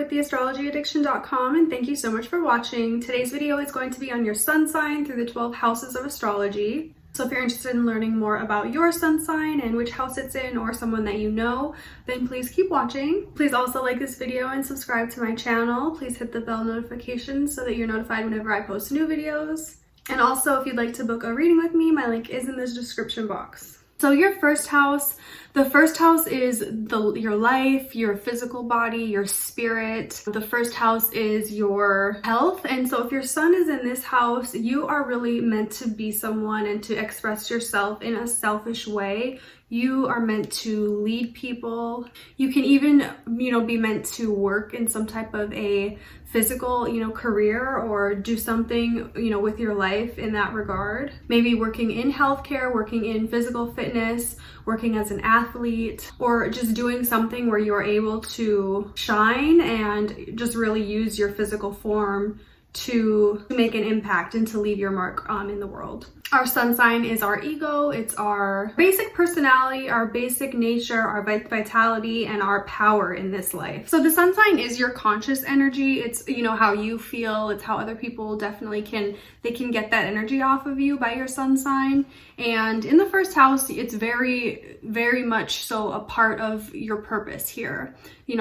with theastrologyaddiction.com, and thank you so much for watching. Today's video is going to be on your sun sign through the 12 houses of astrology. So if you're interested in learning more about your sun sign and which house it's in, or someone that you know, then please keep watching. Please also like this video and subscribe to my channel. Please hit the bell notification so that you're notified whenever I post new videos. And also, if you'd like to book a reading with me, my link is in the description box. So your first house, the first house is your life, your physical body, your spirit. The first house is your health. And so if your sun is in this house, you are really meant to be someone and to express yourself in a selfish way. You are meant to lead people. You can even, be meant to work in some type of a physical, career, or do something, with your life in that regard. Maybe working in healthcare, working in physical fitness, working as an athlete, or just doing something where you are able to shine and just really use your physical form to make an impact and to leave your mark in the world. Our sun sign is our ego. It's our basic personality, our basic nature, our vitality, and our power in this life. So the sun sign is your conscious energy. It's, how you feel. It's how other people definitely can get that energy off of you by your sun sign. And in the first house, it's very, very much so a part of your purpose here.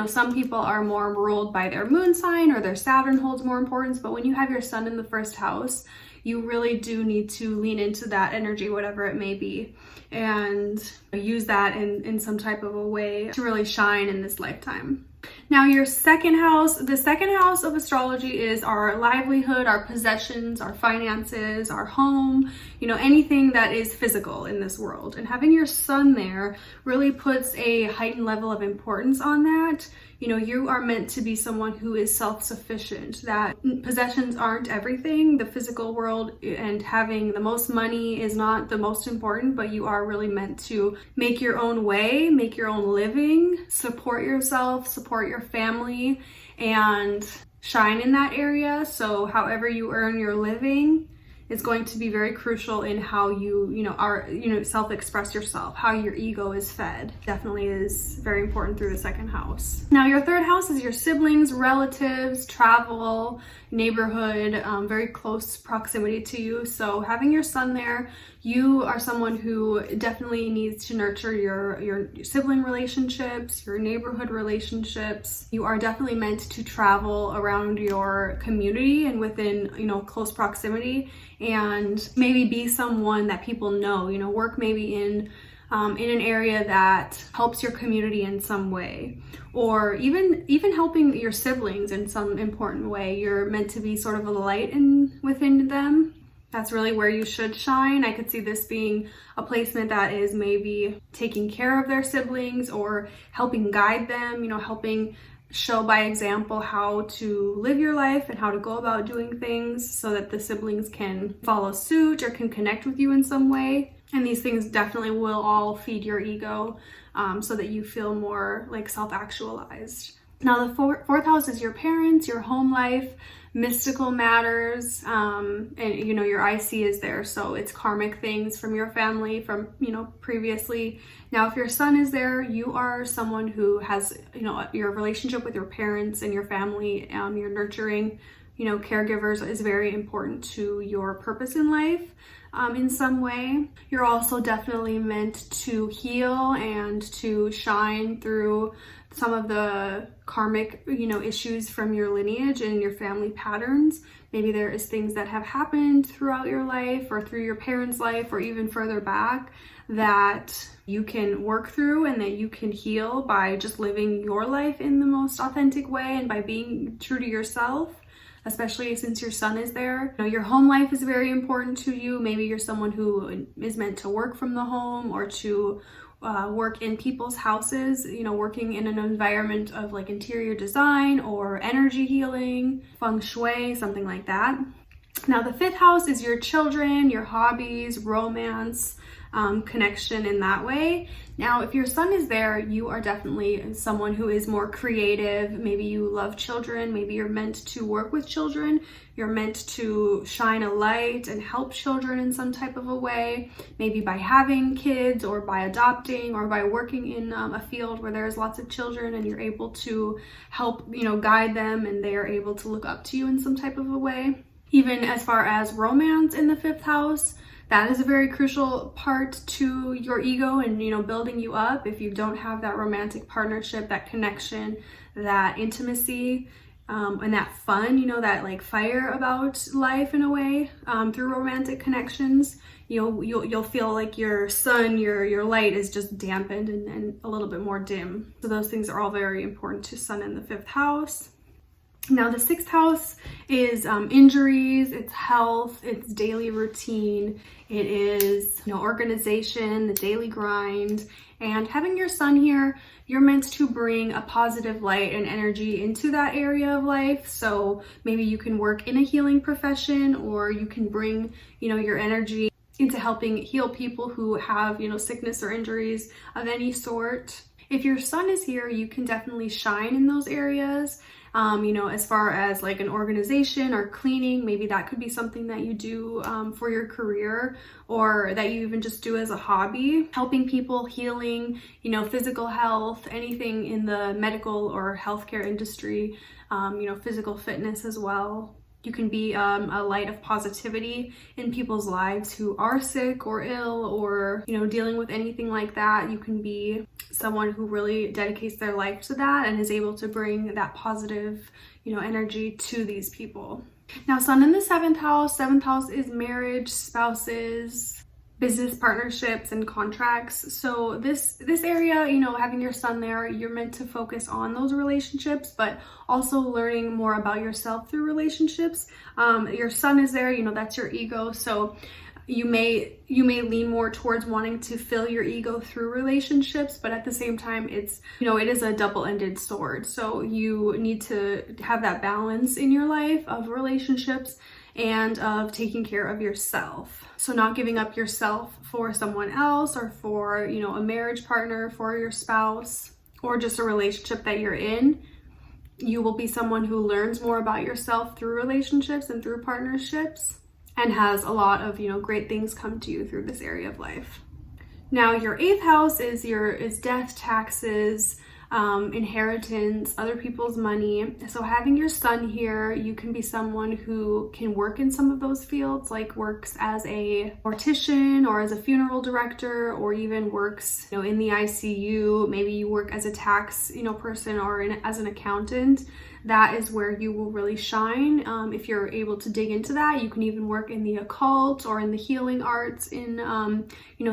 Some people are more ruled by their moon sign, or their Saturn holds more importance, but when you have your sun in the first house, you really do need to lean into that energy, whatever it may be, and use that in some type of a way to really shine in this lifetime. Now your second house, the second house of astrology is our livelihood, our possessions, our finances, our home, anything that is physical in this world. And having your sun there really puts a heightened level of importance on that. You are meant to be someone who is self-sufficient, that possessions aren't everything. The physical world and having the most money is not the most important, but you are really meant to make your own way, make your own living, support yourself, support your family, and shine in that area. So however you earn your living is going to be very crucial in how you self-express yourself, how your ego is fed. Definitely is very important through the second house. Now your third house is your siblings, relatives, travel, neighborhood, very close proximity to you. So having your sun there, you are someone who definitely needs to nurture your sibling relationships, your neighborhood relationships. You are definitely meant to travel around your community and within, close proximity, and maybe be someone that people know, work maybe in an area that helps your community in some way, or even helping your siblings in some important way. You're meant to be sort of a light within them. That's really where you should shine. I could see this being a placement that is maybe taking care of their siblings or helping guide them, helping show by example how to live your life and how to go about doing things so that the siblings can follow suit or can connect with you in some way. And these things definitely will all feed your ego, so that you feel more like self-actualized. Now the fourth house is your parents, your home life, mystical matters, and your IC is there, so it's karmic things from your family from previously. Now if your sun is there, you are someone who has your relationship with your parents and your family, your nurturing caregivers is very important to your purpose in life. In some way. You're also definitely meant to heal and to shine through some of the karmic, issues from your lineage and your family patterns. Maybe there is things that have happened throughout your life or through your parents' life or even further back that you can work through and that you can heal by just living your life in the most authentic way and by being true to yourself. Especially since your sun is there. Your home life is very important to you. Maybe you're someone who is meant to work from the home or to work in people's houses, working in an environment of like interior design or energy healing, feng shui, something like that. Now the 5th house is your children, your hobbies, romance, connection in that way. Now, if your sun is there, you are definitely someone who is more creative. Maybe you love children. Maybe you're meant to work with children. You're meant to shine a light and help children in some type of a way, maybe by having kids or by adopting or by working in a field where there's lots of children and you're able to help, guide them and they are able to look up to you in some type of a way. Even as far as romance in the 5th house, that is a very crucial part to your ego and, building you up. If you don't have that romantic partnership, that connection, that intimacy, and that fun, that like fire about life in a way, through romantic connections, you'll feel like your sun, your light is just dampened and a little bit more dim. So those things are all very important to sun in the 5th house. Now the 6th house is injuries, it's health, it's daily routine, it is organization, the daily grind. And having your sun here, you're meant to bring a positive light and energy into that area of life. So maybe you can work in a healing profession, or you can bring your energy into helping heal people who have sickness or injuries of any sort. If your sun is here, you can definitely shine in those areas. As far as like an organization or cleaning, maybe that could be something that you do for your career, or that you even just do as a hobby. Helping people, healing, physical health, anything in the medical or healthcare industry, physical fitness as well. You can be a light of positivity in people's lives who are sick or ill or, dealing with anything like that. You can be someone who really dedicates their life to that and is able to bring that positive, energy to these people. Now, sun in the 7th house. 7th house is marriage, spouses, business partnerships, and contracts. So this area, having your sun there, you're meant to focus on those relationships, but also learning more about yourself through relationships. Your sun is there, that's your ego. So you may lean more towards wanting to fill your ego through relationships, but at the same time, it's, it is a double-ended sword. So you need to have that balance in your life of relationships and of taking care of yourself. So not giving up yourself for someone else, or for, a marriage partner, for your spouse, or just a relationship that you're in. You will be someone who learns more about yourself through relationships and through partnerships, and has a lot of, great things come to you through this area of life. Now, your 8th house is death, taxes, inheritance, other people's money. So having your sun here, you can be someone who can work in some of those fields, like works as a mortician or as a funeral director, or even works, in the ICU. Maybe you work as a tax, person, or as an accountant. That is where you will really shine. If you're able to dig into that, you can even work in the occult or in the healing arts in,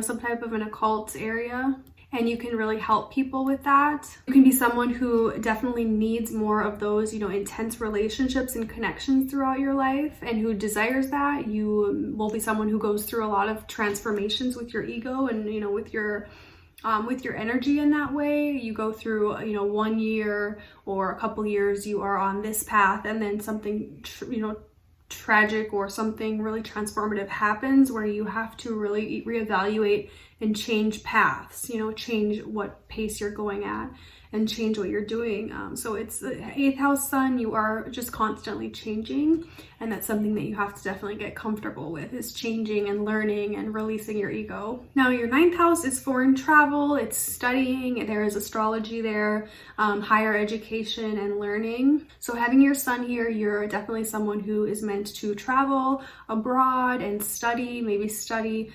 some type of an occult area. And you can really help people with that. You can be someone who definitely needs more of those, intense relationships and connections throughout your life, and who desires that. You will be someone who goes through a lot of transformations with your ego and, with your energy in that way. You go through, 1 year or a couple years, you are on this path, and then something, tragic or something really transformative happens where you have to really reevaluate and change paths, change what pace you're going at and change what you're doing. So it's the 8th house sun, you are just constantly changing, and that's something that you have to definitely get comfortable with, is changing and learning and releasing your ego. Now your 9th house is foreign travel, it's studying, there is astrology there, higher education and learning. So having your sun here, you're definitely someone who is meant to travel abroad and study, maybe study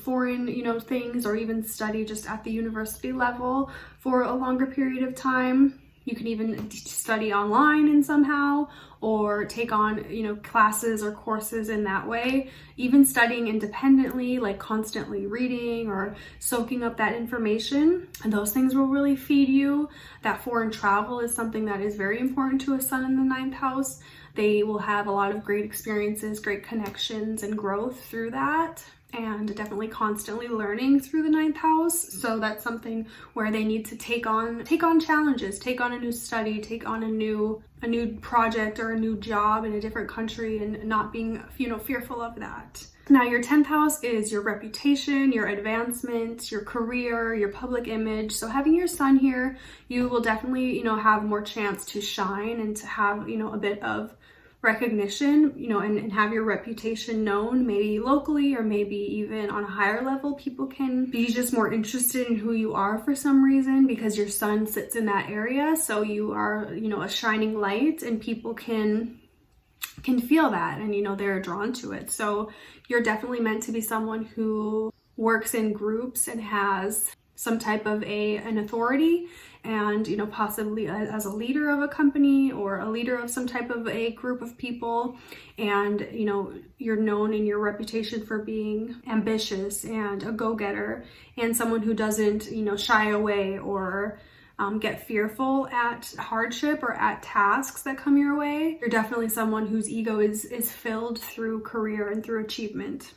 foreign, things, or even study just at the university level for a longer period of time. You can even study online and somehow, or take on, classes or courses in that way. Even studying independently, like constantly reading or soaking up that information, and those things will really feed you. That foreign travel is something that is very important to a sun in the 9th house. They will have a lot of great experiences, great connections, and growth through that. and definitely constantly learning through the 9th house. So that's something where they need to take on challenges, take on a new study, take on a new project or a new job in a different country, and not being, fearful of that. Now, your 10th house is your reputation, your advancement, your career, your public image. So having your sun here, you will definitely, have more chance to shine and to have, a bit of recognition, and have your reputation known, maybe locally or maybe even on a higher level. People can be just more interested in who you are for some reason because your sun sits in that area. So you are, a shining light, and people can feel that, and they're drawn to it. So you're definitely meant to be someone who works in groups and has some type of an authority, and possibly as a leader of a company or a leader of some type of a group of people. And you're known in your reputation for being ambitious and a go-getter, and someone who doesn't shy away or get fearful at hardship or at tasks that come your way. You're definitely someone whose ego is filled through career and through achievement.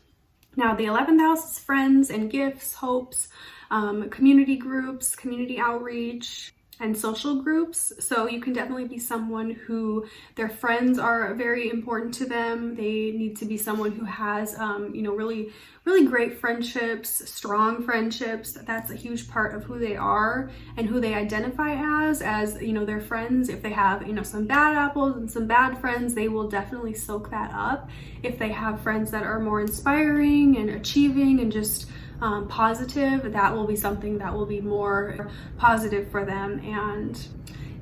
Now, the 11th house is friends and gifts, hopes, community groups, community outreach, and social groups. So you can definitely be someone who their friends are very important to them. They need to be someone who has, really, really great friendships, strong friendships. That's a huge part of who they are and who they identify as, their friends. If they have, some bad apples and some bad friends, they will definitely soak that up. If they have friends that are more inspiring and achieving and just positive, that will be something that will be more positive for them and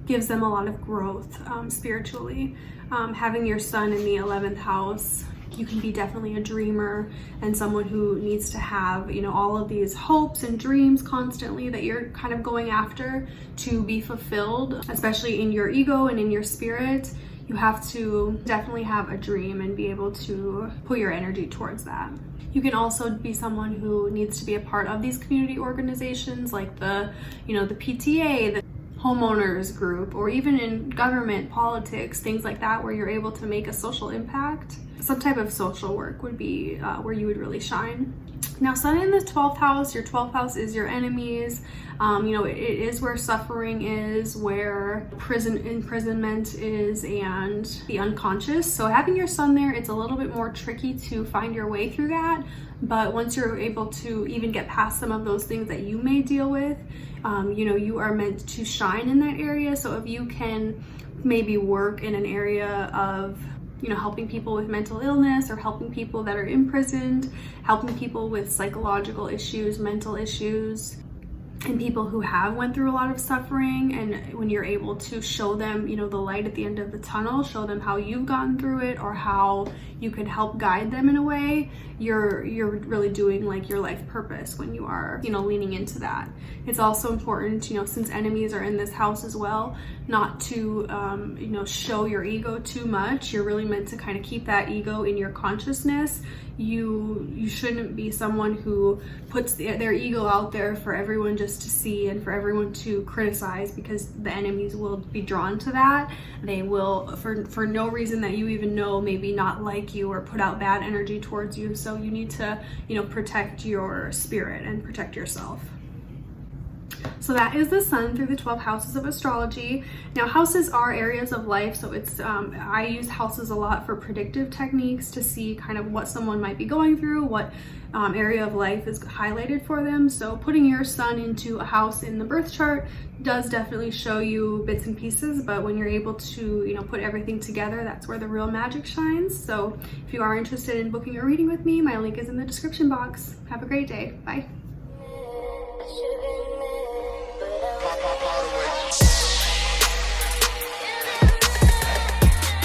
gives them a lot of growth spiritually. Having your sun in the 11th house, you can be definitely a dreamer and someone who needs to have, all of these hopes and dreams constantly that you're kind of going after to be fulfilled, especially in your ego and in your spirit. You have to definitely have a dream and be able to put your energy towards that. You can also be someone who needs to be a part of these community organizations like the PTA, the homeowners group, or even in government, politics, things like that, where you're able to make a social impact. Some type of social work would be where you would really shine. Now, sun in the 12th house, your 12th house is your enemies. It is where suffering is, where imprisonment is, and the unconscious. So having your sun there, it's a little bit more tricky to find your way through that. But once you're able to even get past some of those things that you may deal with, you are meant to shine in that area. So if you can maybe work in an area of helping people with mental illness, or helping people that are imprisoned, helping people with psychological issues, mental issues, and people who have went through a lot of suffering, and when you're able to show them, the light at the end of the tunnel, show them how you've gotten through it or how you could help guide them in a way, you're really doing like your life purpose when you are, leaning into that. It's also important, since enemies are in this house as well, not to, show your ego too much. You're really meant to kind of keep that ego in your consciousness. You shouldn't be someone who puts their ego out there for everyone just to see and for everyone to criticize, because the enemies will be drawn to that. They will, for no reason that you even know, maybe not like you or put out bad energy towards you. So you need to, protect your spirit and protect yourself. So that is the sun through the 12 houses of astrology. Now, houses are areas of life, so it's I use houses a lot for predictive techniques to see kind of what someone might be going through, what area of life is highlighted for them. So putting your sun into a house in the birth chart does definitely show you bits and pieces, but when you're able to put everything together, that's where the real magic shines. So if you are interested in booking a reading with me, my link is in the description box. Have a great day. Bye.